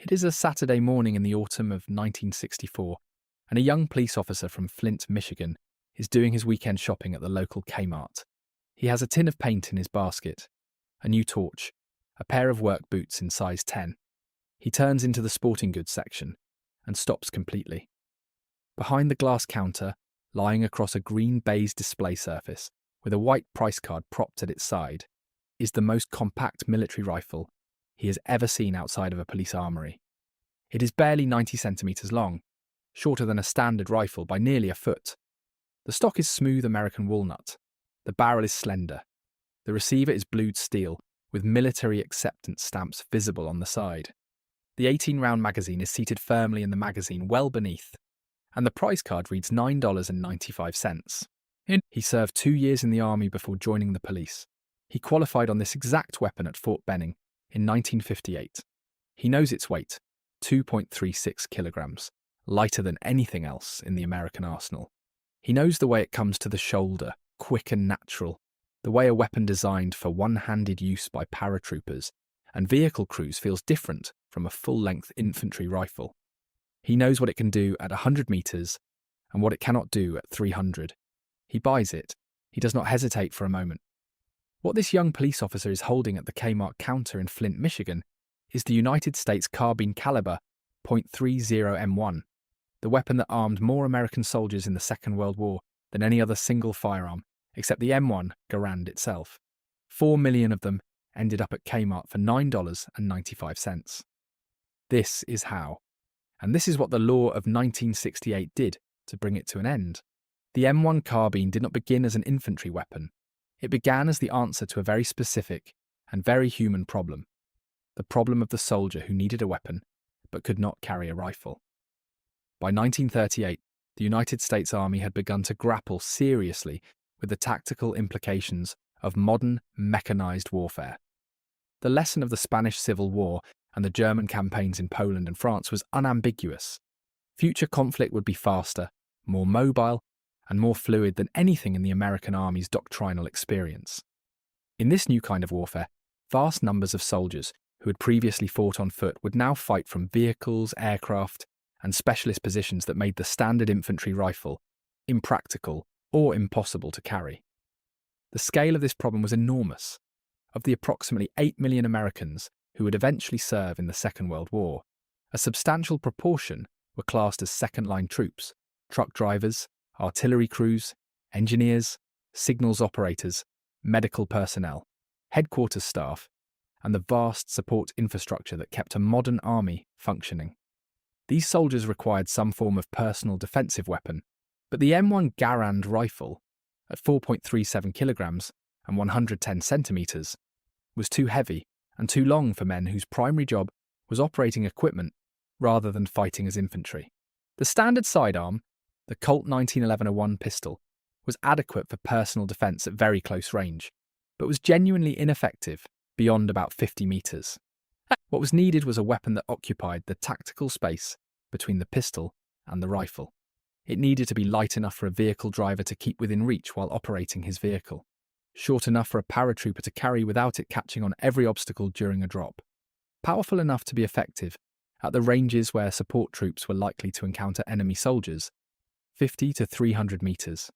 It is a Saturday morning in the autumn of 1964, and a young police officer from Flint, Michigan, is doing his weekend shopping at the local Kmart. He has a tin of paint in his basket, a new torch, a pair of work boots in size 10. He turns into the sporting goods section and stops completely. Behind the glass counter, lying across a green baize display surface with a white price card propped at its side, is the most compact military rifle he has ever seen outside of a police armoury. It is barely 90 centimetres long, shorter than a standard rifle by nearly a foot. The stock is smooth American walnut. The barrel is slender. The receiver is blued steel, with military acceptance stamps visible on the side. The 18-round magazine is seated firmly in the magazine well beneath, and the price card reads $9.95. He served 2 years in the army before joining the police. He qualified on this exact weapon at Fort Benning in 1958. He knows its weight, 2.36 kilograms, lighter than anything else in the American arsenal. He knows the way it comes to the shoulder, quick and natural, the way a weapon designed for one-handed use by paratroopers and vehicle crews feels different from a full-length infantry rifle. He knows what it can do at 100 metres and what it cannot do at 300. He buys it. He does not hesitate for a moment. What this young police officer is holding at the Kmart counter in Flint, Michigan, is the United States carbine caliber .30 M1, the weapon that armed more American soldiers in the Second World War than any other single firearm, except the M1 Garand itself. 4 million of them ended up at Kmart for $9.95. This is how. And this is what the law of 1968 did to bring it to an end. The M1 carbine did not begin as an infantry weapon. It began as the answer to a very specific and very human problem. The problem of the soldier who needed a weapon but could not carry a rifle. By 1938, the United States Army had begun to grapple seriously with the tactical implications of modern mechanized warfare. The lesson of the Spanish Civil War and the German campaigns in Poland and France was unambiguous. Future conflict would be faster, more mobile, and more fluid than anything in the American Army's doctrinal experience. In this new kind of warfare, vast numbers of soldiers who had previously fought on foot would now fight from vehicles, aircraft, and specialist positions that made the standard infantry rifle impractical or impossible to carry. The scale of this problem was enormous. Of the approximately 8 million Americans who would eventually serve in the Second World War, a substantial proportion were classed as second-line troops, truck drivers, artillery crews, engineers, signals operators, medical personnel, headquarters staff, and the vast support infrastructure that kept a modern army functioning. These soldiers required some form of personal defensive weapon, but the M1 Garand rifle, at 4.37 kilograms and 110 centimeters, was too heavy and too long for men whose primary job was operating equipment rather than fighting as infantry. The standard sidearm, the Colt 1911-01 pistol, was adequate for personal defense at very close range, but was genuinely ineffective beyond about 50 meters. What was needed was a weapon that occupied the tactical space between the pistol and the rifle. It needed to be light enough for a vehicle driver to keep within reach while operating his vehicle, short enough for a paratrooper to carry without it catching on every obstacle during a drop, powerful enough to be effective at the ranges where support troops were likely to encounter enemy soldiers, 50 to 300 meters,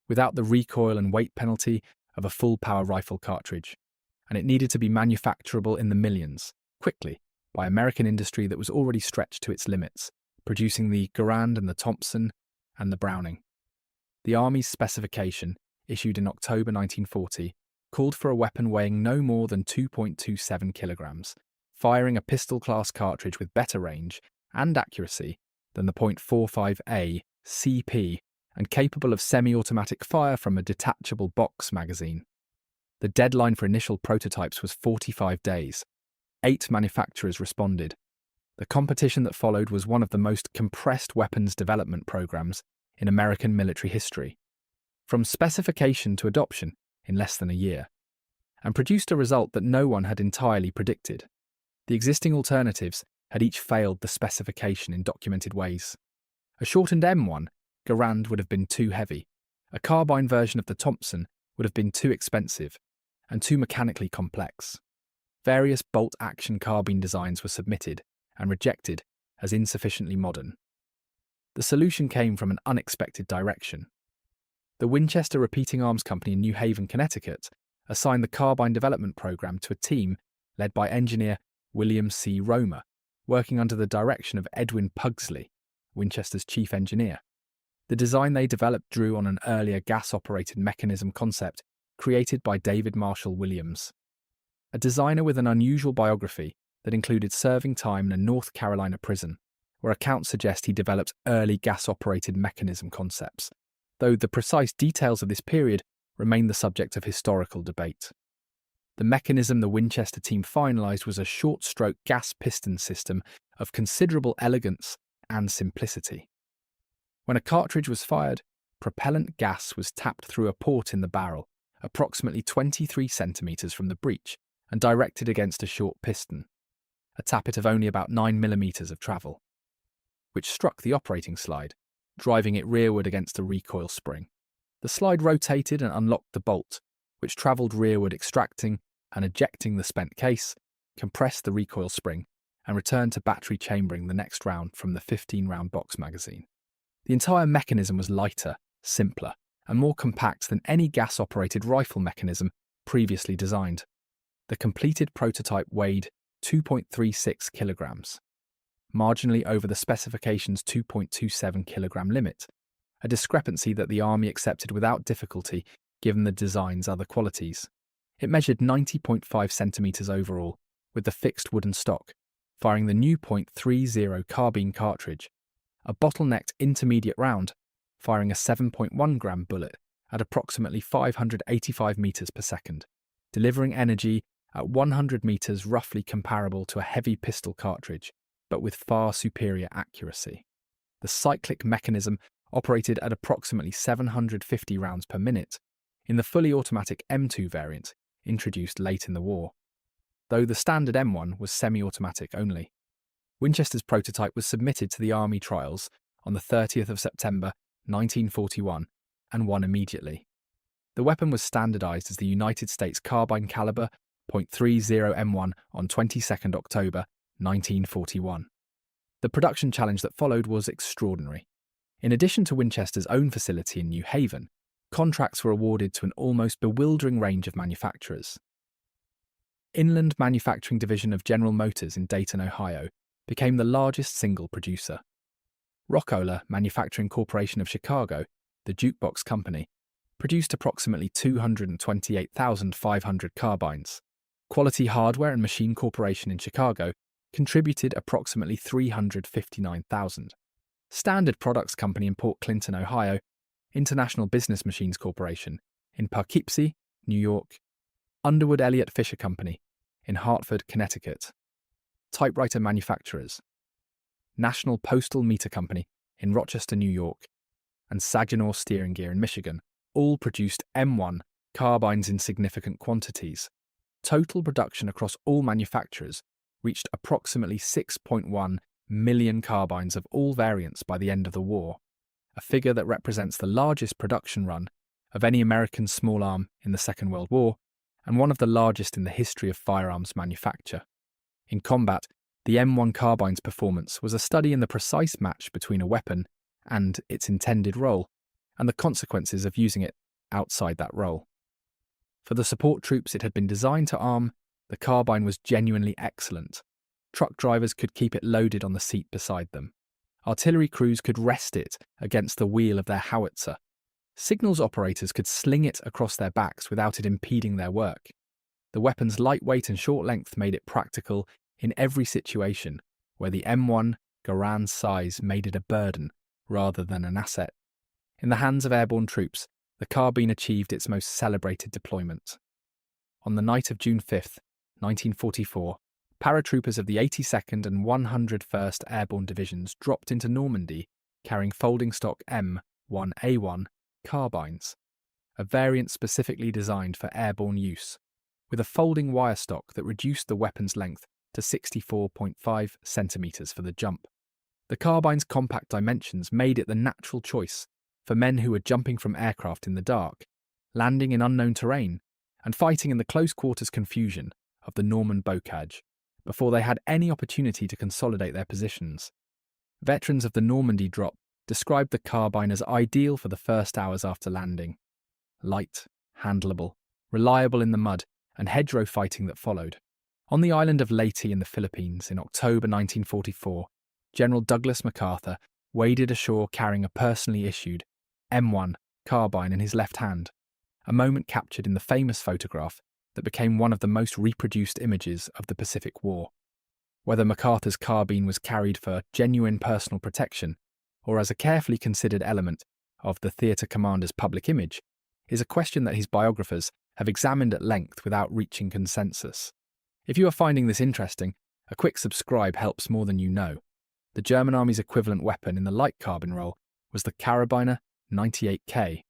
without the recoil and weight penalty of a full-power rifle cartridge, and it needed to be manufacturable in the millions, quickly, by American industry that was already stretched to its limits, producing the Garand and the Thompson and the Browning. The Army's specification, issued in October 1940, called for a weapon weighing no more than 2.27 kilograms, firing a pistol-class cartridge with better range and accuracy than the .45A CP and capable of semi-automatic fire from a detachable box magazine. The deadline for initial prototypes was 45 days. 8 manufacturers responded. The competition that followed was one of the most compressed weapons development programs in American military history, from specification to adoption in less than a year, and produced a result that no one had entirely predicted. The existing alternatives had each failed the specification in documented ways. A shortened M1 Garand would have been too heavy. A carbine version of the Thompson would have been too expensive and too mechanically complex. Various bolt-action carbine designs were submitted and rejected as insufficiently modern. The solution came from an unexpected direction. The Winchester Repeating Arms Company in New Haven, Connecticut, assigned the carbine development program to a team led by engineer William C. Romer, working under the direction of Edwin Pugsley, Winchester's chief engineer. The design they developed drew on an earlier gas-operated mechanism concept created by David Marshall Williams, a designer with an unusual biography that included serving time in a North Carolina prison, where accounts suggest he developed early gas-operated mechanism concepts, though the precise details of this period remain the subject of historical debate. The mechanism the Winchester team finalised was a short-stroke gas piston system of considerable elegance and simplicity. When a cartridge was fired, propellant gas was tapped through a port in the barrel, approximately 23 centimetres from the breech, and directed against a short piston, a tappet of only about 9 millimetres of travel, which struck the operating slide, driving it rearward against a recoil spring. The slide rotated and unlocked the bolt, which travelled rearward, extracting and ejecting the spent case, compressed the recoil spring, and returned to battery chambering the next round from the 15-round box magazine. The entire mechanism was lighter, simpler, and more compact than any gas-operated rifle mechanism previously designed. The completed prototype weighed 2.36 kilograms, marginally over the specification's 2.27 kilogram limit, a discrepancy that the Army accepted without difficulty given the design's other qualities. It measured 90.5 centimetres overall, with the fixed wooden stock, firing the new .30 carbine cartridge, a bottlenecked intermediate round, firing a 7.1 gram bullet at approximately 585 metres per second, delivering energy at 100 metres roughly comparable to a heavy pistol cartridge, but with far superior accuracy. The cyclic mechanism operated at approximately 750 rounds per minute in the fully automatic M2 variant introduced late in the war, though the standard M1 was semi-automatic only. Winchester's prototype was submitted to the Army trials on the 30th of September 1941 and won immediately. The weapon was standardized as the United States carbine caliber .30 M1 on 22nd October 1941. The production challenge that followed was extraordinary. In addition to Winchester's own facility in New Haven, contracts were awarded to an almost bewildering range of manufacturers. Inland Manufacturing Division of General Motors in Dayton, Ohio, became the largest single producer. Rock-Ola Manufacturing Corporation of Chicago, the jukebox company, produced approximately 228,500 carbines. Quality Hardware and Machine Corporation in Chicago contributed approximately 359,000. Standard Products Company in Port Clinton, Ohio, International Business Machines Corporation in Poughkeepsie, New York, Underwood Elliott Fisher Company in Hartford, Connecticut, Typewriter Manufacturers, National Postal Meter Company in Rochester, New York, and Saginaw Steering Gear in Michigan all produced M1 carbines in significant quantities. Total production across all manufacturers reached approximately 6.1 million carbines of all variants by the end of the war, a figure that represents the largest production run of any American small arm in the Second World War and one of the largest in the history of firearms manufacture. In combat, the M1 carbine's performance was a study in the precise match between a weapon and its intended role, and the consequences of using it outside that role. For the support troops it had been designed to arm, the carbine was genuinely excellent. Truck drivers could keep it loaded on the seat beside them. Artillery crews could rest it against the wheel of their howitzer. Signals operators could sling it across their backs without it impeding their work. The weapon's lightweight and short length made it practical in every situation where the M1 Garand's size made it a burden rather than an asset. In the hands of airborne troops, the carbine achieved its most celebrated deployment. On the night of June 5, 1944, paratroopers of the 82nd and 101st Airborne Divisions dropped into Normandy carrying folding stock M1A1 carbines, a variant specifically designed for airborne use, with a folding wire stock that reduced the weapon's length to 64.5 centimetres for the jump. The carbine's compact dimensions made it the natural choice for men who were jumping from aircraft in the dark, landing in unknown terrain, and fighting in the close-quarters confusion of the Norman bocage, before they had any opportunity to consolidate their positions. Veterans of the Normandy drop described the carbine as ideal for the first hours after landing. Light, handleable, reliable in the mud and hedgerow fighting that followed. On the island of Leyte in the Philippines in October 1944, General Douglas MacArthur waded ashore carrying a personally issued M1 carbine in his left hand, a moment captured in the famous photograph that became one of the most reproduced images of the Pacific War. Whether MacArthur's carbine was carried for genuine personal protection or as a carefully considered element of the theatre commander's public image is a question that his biographers have examined at length without reaching consensus. If you are finding this interesting, a quick subscribe helps more than you know. The German Army's equivalent weapon in the light carbine role was the Karabiner 98K,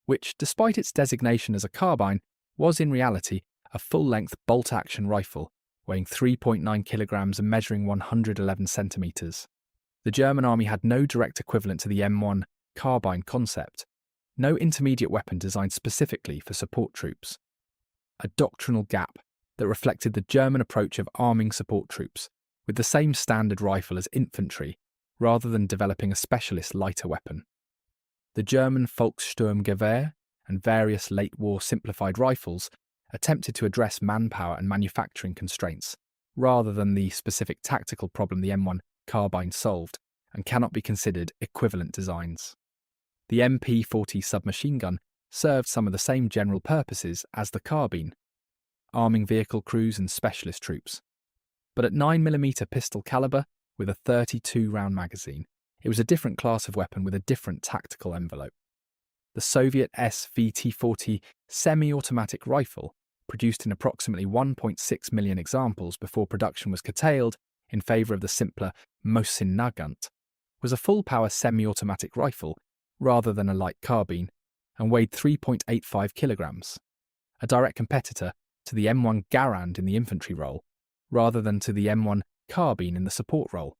which, despite its designation as a carbine, was in reality a full-length bolt-action rifle weighing 3.9 kilograms and measuring 111 centimeters. The German Army had no direct equivalent to the M1 carbine concept, no intermediate weapon designed specifically for support troops. A doctrinal gap that reflected the German approach of arming support troops with the same standard rifle as infantry, rather than developing a specialist lighter weapon. The German Volkssturmgewehr and various late-war simplified rifles attempted to address manpower and manufacturing constraints, rather than the specific tactical problem the M1 carbine solved, and cannot be considered equivalent designs. The MP-40 submachine gun served some of the same general purposes as the carbine, arming vehicle crews and specialist troops. But at 9mm pistol caliber with a 32-round magazine, it was a different class of weapon with a different tactical envelope. The Soviet SVT-40 semi-automatic rifle, produced in approximately 1.6 million examples before production was curtailed in favour of the simpler Mosin Nagant, was a full-power semi-automatic rifle rather than a light carbine, and weighed 3.85 kilograms, a direct competitor to the M1 Garand in the infantry role, rather than to the M1 carbine in the support role.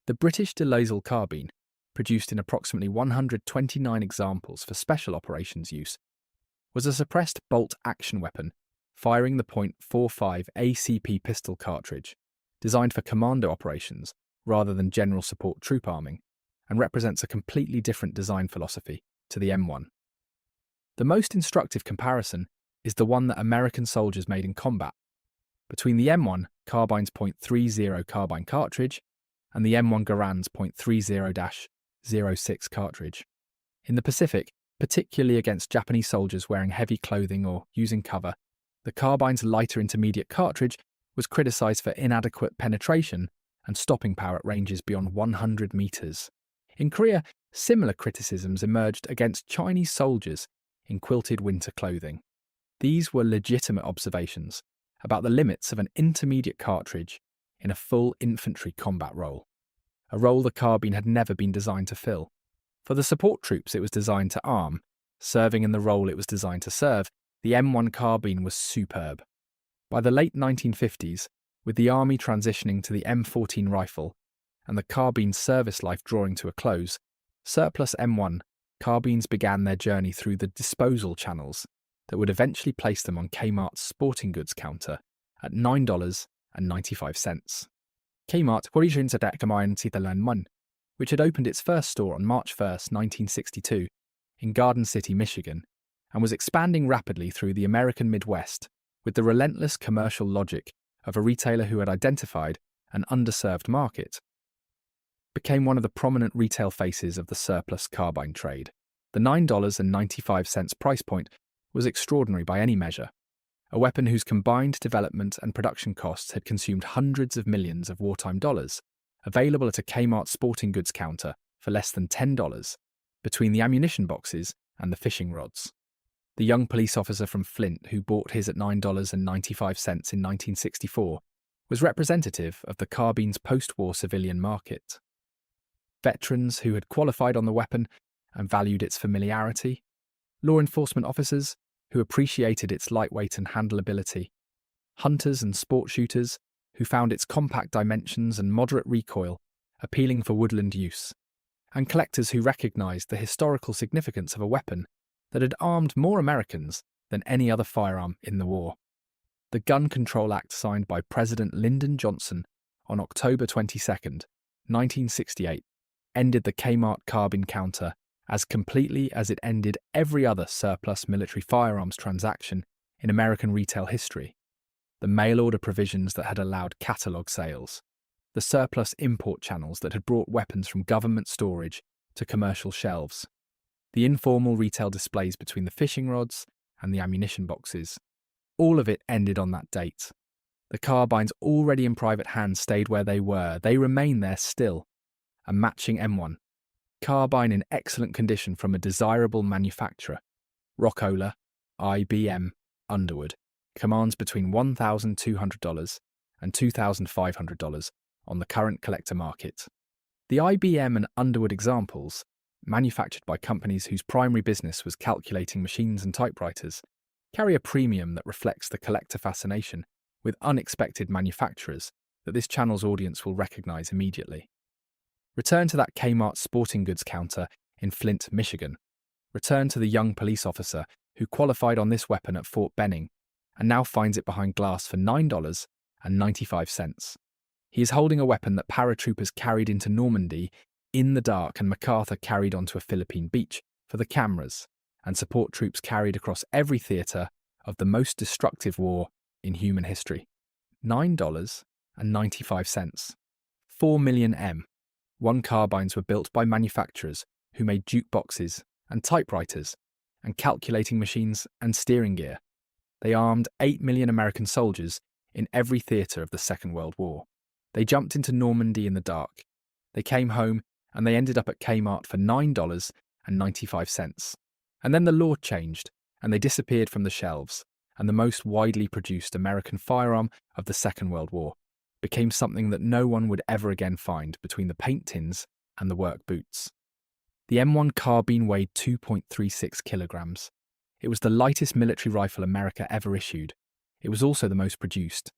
The British de Loisel carbine, produced in approximately 129 examples for special operations use, was a suppressed bolt-action weapon firing the .45 ACP pistol cartridge, designed for commando operations rather than general support troop arming, and represents a completely different design philosophy to the M1. The most instructive comparison is the one that American soldiers made in combat between the M1 carbine's .30 carbine cartridge and the M1 Garand's .30-06 cartridge. In the Pacific, particularly against Japanese soldiers wearing heavy clothing or using cover, the carbine's lighter intermediate cartridge was criticized for inadequate penetration and stopping power at ranges beyond 100 meters. In Korea, similar criticisms emerged against Chinese soldiers in quilted winter clothing. These were legitimate observations about the limits of an intermediate cartridge in a full infantry combat role, a role the carbine had never been designed to fill. For the support troops it was designed to arm, serving in the role it was designed to serve, the M1 carbine was superb. By the late 1950s, with the Army transitioning to the M14 rifle and the carbine's service life drawing to a close, surplus M1 carbines began their journey through the disposal channels that would eventually place them on Kmart's sporting goods counter at $9.95. Kmart origin sa Kmart Sitalan, which had opened its first store on March 1, 1962, in Garden City, Michigan, and was expanding rapidly through the American Midwest with the relentless commercial logic of a retailer who had identified an underserved market, became one of the prominent retail faces of the surplus carbine trade. The $9.95 price point was extraordinary by any measure, a weapon whose combined development and production costs had consumed hundreds of millions of wartime dollars, available at a Kmart sporting goods counter for less than $10, between the ammunition boxes and the fishing rods. The young police officer from Flint who bought his at $9.95 in 1964 was representative of the carbine's post-war civilian market. Veterans who had qualified on the weapon and valued its familiarity, law enforcement officers who appreciated its lightweight and handleability, hunters and sport shooters who found its compact dimensions and moderate recoil appealing for woodland use, and collectors who recognized the historical significance of a weapon that had armed more Americans than any other firearm in the war. The Gun Control Act signed by President Lyndon Johnson on October 22nd, 1968, ended the Kmart carbine counter as completely as it ended every other surplus military firearms transaction in American retail history. The mail-order provisions that had allowed catalogue sales, the surplus import channels that had brought weapons from government storage to commercial shelves, the informal retail displays between the fishing rods and the ammunition boxes. All of it ended on that date. The carbines already in private hands stayed where they were. They remain there still. A matching M1. Carbine in excellent condition from a desirable manufacturer. Rock-Ola, IBM, Underwood. Commands between $1,200 and $2,500 on the current collector market. The IBM and Underwood examples, manufactured by companies whose primary business was calculating machines and typewriters, carry a premium that reflects the collector fascination with unexpected manufacturers that this channel's audience will recognise immediately. Return to that Kmart sporting goods counter in Flint, Michigan. Return to the young police officer who qualified on this weapon at Fort Benning and now finds it behind glass for $9.95. He is holding a weapon that paratroopers carried into Normandy in the dark and MacArthur carried onto a Philippine beach for the cameras, and support troops carried across every theatre of the most destructive war in human history. $9.95. 4 million M. One carbines were built by manufacturers who made jukeboxes and typewriters and calculating machines and steering gear. They armed 8 million American soldiers in every theatre of the Second World War. They jumped into Normandy in the dark. They came home and they ended up at Kmart for $9.95. And then the law changed and they disappeared from the shelves, and the most widely produced American firearm of the Second World War became something that no one would ever again find between the paint tins and the work boots. The M1 carbine weighed 2.36 kilograms. It was the lightest military rifle America ever issued. It was also the most produced.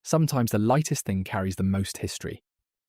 Sometimes the lightest thing carries the most history.